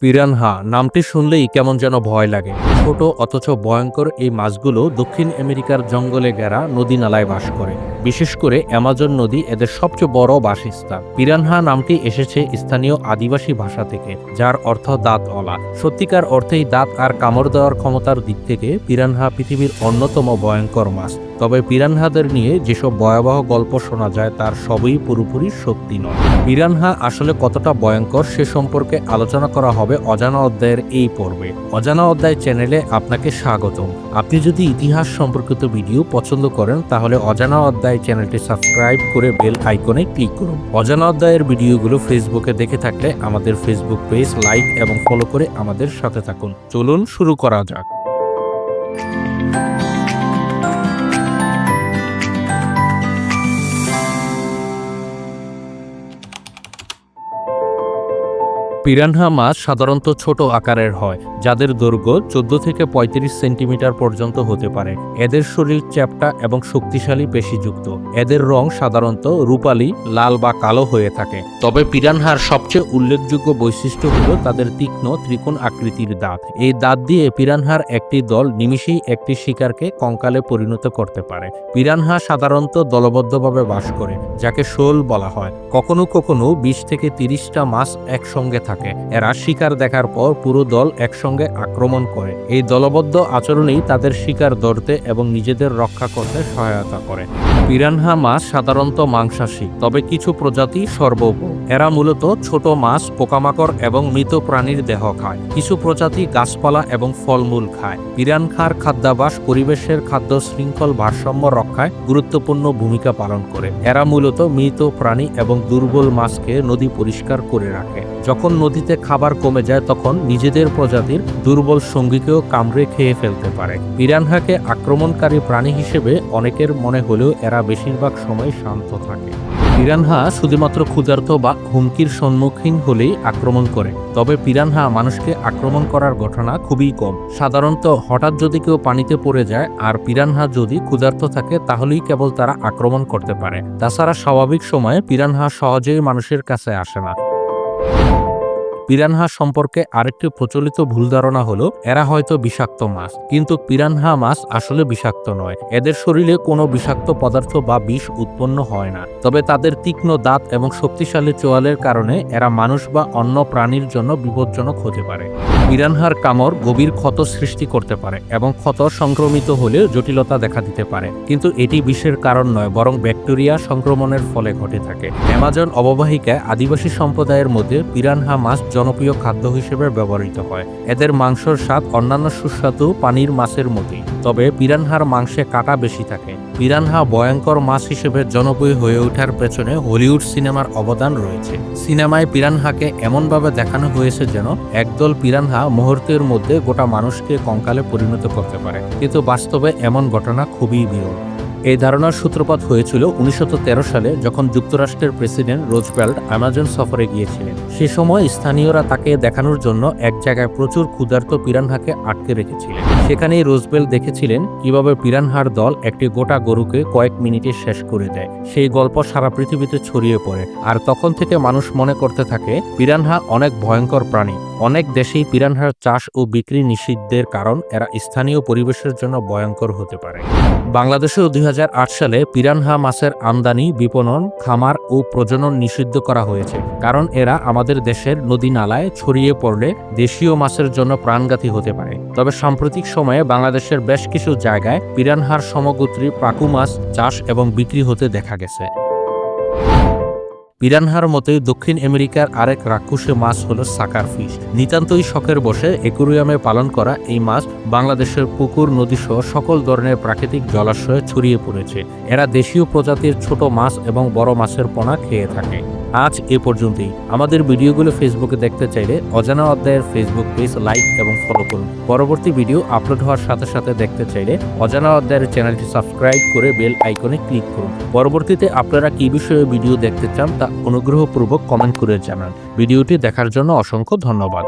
Piranha নামটি শুনলেই কেমন যেন ভয় লাগে। ছোট অথচ ভয়ঙ্কর এই মাছগুলো দক্ষিণ আমেরিকার জঙ্গলে ঘেরা নদী নালায় বাস করে। বিশেষ করে অ্যামাজন নদী এদের সবচেয়ে বড় বাসস্থান। পিরানহা নামটি এসেছে স্থানীয় আদিবাসী ভাষা থেকে, যার অর্থ দাঁতওয়ালা। সত্যিকার অর্থেই দাঁত আর কামড় দেওয়ার ক্ষমতার দিক থেকে পিরানহা পৃথিবীর অন্যতম ভয়ঙ্কর মাছ। তবে পিরানহাদের নিয়ে যেসব ভয়াবহ গল্প শোনা যায় তার সবই পুরোপুরি সত্যি নয়। পিরানহা আসলে কতটা ভয়ঙ্কর সে সম্পর্কে আলোচনা করা হবে অজানা অধ্যায়ের এই পর্বে। অজানা অধ্যায় চ্যানেলে আপনাকে স্বাগতম। আপনি যদি ইতিহাস সম্পর্কিত ভিডিও পছন্দ করেন তাহলে অজানা অধ্যায় চ্যানেলটি সাবস্ক্রাইব করে বেল আইকনে ক্লিক করুন। অজানা অধ্যায়ের ভিডিওগুলো ফেসবুকে দেখে থাকলে আমাদের ফেসবুক পেজ লাইক এবং ফলো করে আমাদের সাথে থাকুন। চলুন শুরু করা যাক। পিরানহা মাছ সাধারণত ছোট আকারের হয়, যাদের দৈর্ঘ্য 14 থেকে 35 সেন্টিমিটার পর্যন্ত হতে পারে। এদের শরীর চ্যাপ্টা এবং শক্তিশালী পেশিযুক্ত। এদের রং সাধারণত রূপালী, লাল বা কালো হয়ে থাকে। তবে পিরানহার সবচেয়ে উল্লেখযোগ্য বৈশিষ্ট্য হল তাদের তীক্ষ্ণ ত্রিকোণ আকৃতির দাঁত। এই দাঁত দিয়ে পিরানহার একটি দল নিমিষেই একটি শিকারকে কঙ্কালে পরিণত করতে পারে। পিরানহা সাধারণত দলবদ্ধভাবে বাস করে, যাকে শোল বলা হয়। কখনো কখনো 20 থেকে 30টা মাছ একসঙ্গে থাকে। এরা শিকার দেখার পর পুরো দল একসঙ্গে আক্রমণ করে। এই দলবদ্ধ আচরণেই তাদের শিকার ধরতে এবং নিজেদের রক্ষা করতে সহায়তা করে। পিরানহা মাছ সাধারণত মাংসাশী, তবে কিছু প্রজাতি সর্বভোক। এরা মূলত ছোট মাছ, পোকামাকড় এবং মৃত প্রাণীর দেহ খায়। কিছু প্রজাতি গাছপালা এবং ফলমূল খায়। পিরানহার খাদ্যাভ্যাস পরিবেশের খাদ্য শৃঙ্খল ভারসাম্য রক্ষায় গুরুত্বপূর্ণ ভূমিকা পালন করে। এরা মূলত মৃত প্রাণী এবং দুর্বল মাছকে নদী পরিষ্কার করে রাখে। যখন নদীতে খাবার কমে যায় তখন নিজেদের প্রজাতির দুর্বল সঙ্গীকেও কামড়ে খেয়ে ফেলতে পারে। পিরানহাকে আক্রমণকারী প্রাণী হিসেবে অনেকের মনে হলেও এরা বেশিরভাগ সময় শান্ত থাকে। পিরানহা শুধুমাত্র ক্ষুধার্ত বা হুমকির সম্মুখীন হলেই আক্রমণ করে। তবে পিরানহা মানুষকে আক্রমণ করার ঘটনা খুবই কম। সাধারণত হঠাৎ যদি কেউ পানিতে পড়ে যায় আর পিরানহা যদি ক্ষুধার্ত থাকে তাহলেই কেবল তারা আক্রমণ করতে পারে। তাছাড়া স্বাভাবিক সময়ে পিরানহা সহজেই মানুষের কাছে আসে না। পিরানহা সম্পর্কে আরেকটি প্রচলিত ভুল ধারণা হলো এরা হয়তো বিষাক্ত মাছ, কিন্তু পিরানহা মাছ আসলে বিষাক্ত নয়। এদের শরীরে কোনো বিষাক্ত পদার্থ বা বিষ উৎপন্ন হয় না। তবে তাদের তীক্ষ্ণ দাঁত এবং শক্তিশালী চোয়ালের কারণে এরা মানুষ বা অন্য প্রাণীর জন্য বিপজ্জনক হতে পারে। পিরানহার কামড় গভীর ক্ষত সৃষ্টি করতে পারে এবং ক্ষত সংক্রমিত হলে জটিলতা দেখা দিতে পারে, কিন্তু এটি বিষের কারণ নয়, বরং ব্যাকটেরিয়া সংক্রমণের ফলে ঘটে থাকে। অ্যামাজন অববাহিকায় আদিবাসী সম্প্রদায়ের মধ্যে পিরানহা মাছ জনপ্রিয় খাদ্য হিসেবে ব্যবহৃত হয়। এদের মাংসের স্বাদ অন্যান্য সুস্বাদু পানির মাছের মতোই, তবে পিরানহার মাংসে কাঁটা বেশি থাকে। পিরানহা ভয়ঙ্কর মাছ হিসেবে জনপ্রিয় হয়ে ওঠার পেছনে হলিউড সিনেমার অবদান রয়েছে। সিনেমায় পিরানহাকে এমনভাবে দেখানো হয়েছে যেন একদল পিরানহা মুহূর্তের মধ্যে গোটা মানুষকে কঙ্কালে পরিণত করতে পারে, কিন্তু বাস্তবে এমন ঘটনা খুবই বিরল। এই ধারণার সূত্রপাত হয়েছিল 1913 সালে, যখন যুক্তরাষ্ট্রের প্রেসিডেন্ট রুজভেল্ট অ্যামাজন সফরে গিয়েছিলেন। সে সময় স্থানীয়রা তাকে দেখানোর জন্য এক জায়গায় প্রচুর ক্ষুধার্ত পিরানহাকে আটকে রেখেছিলেন। সেখানেই রুজভেল্ট দেখেছিলেন কিভাবে পিরানহার দল একটি গোটা গরুকে কয়েক মিনিটে শেষ করে দেয়। সেই গল্প সারা পৃথিবীতে ছড়িয়ে পড়ে, আর তখন থেকে মানুষ মনে করতে থাকে পিরানহা অনেক ভয়ঙ্কর প্রাণী। অনেক দেশেই পিরানহার চাষ ও বিক্রি নিষিদ্ধের কারণ এরা স্থানীয় পরিবেশের জন্য ভয়ঙ্কর হতে পারে। বাংলাদেশেও 2008 সালে পিরানহা মাছের আমদানি, বিপণন, খামার ও প্রজনন নিষিদ্ধ করা হয়েছে, কারণ এরা আমাদের দেশের নদী নালায় ছড়িয়ে পড়লে দেশীয় মাছের জন্য প্রাণঘাতী হতে পারে। তবে সাম্প্রতিক সময়ে বাংলাদেশের বেশ কিছু জায়গায় পিরানহার সমগোত্রী পাকু মাছ চাষ এবং বিক্রি হতে দেখা গেছে। পিরানহার মতোই দক্ষিণ আমেরিকার আরেক রাক্ষসে মাছ হলো সাকার ফিশ। নিতান্তই শখের বসে অ্যাকুরিয়ামে পালন করা এই মাছ বাংলাদেশের পুকুর, নদী সহ সকল ধরনের প্রাকৃতিক জলাশয়ে ছড়িয়ে পড়েছে। এরা দেশীয় প্রজাতির ছোট মাছ এবং বড় মাছের পোনা খেয়ে থাকে। আজ এ পর্যন্তই। আমাদের ভিডিওগুলো ফেসবুকে দেখতে চাইলে অজানা অধ্যায়ের ফেসবুক পেজ লাইক এবং ফলো করুন। পরবর্তী ভিডিও আপলোড হওয়ার সাথে সাথে দেখতে চাইলে অজানা অধ্যায়ের চ্যানেলটি সাবস্ক্রাইব করে বেল আইকনে ক্লিক করুন। পরবর্তীতে আপনারা কি বিষয়ে ভিডিও দেখতে চান তা অনুগ্রহপূর্বক কমেন্ট করে জানান। ভিডিওটি দেখার জন্য অসংখ্য ধন্যবাদ।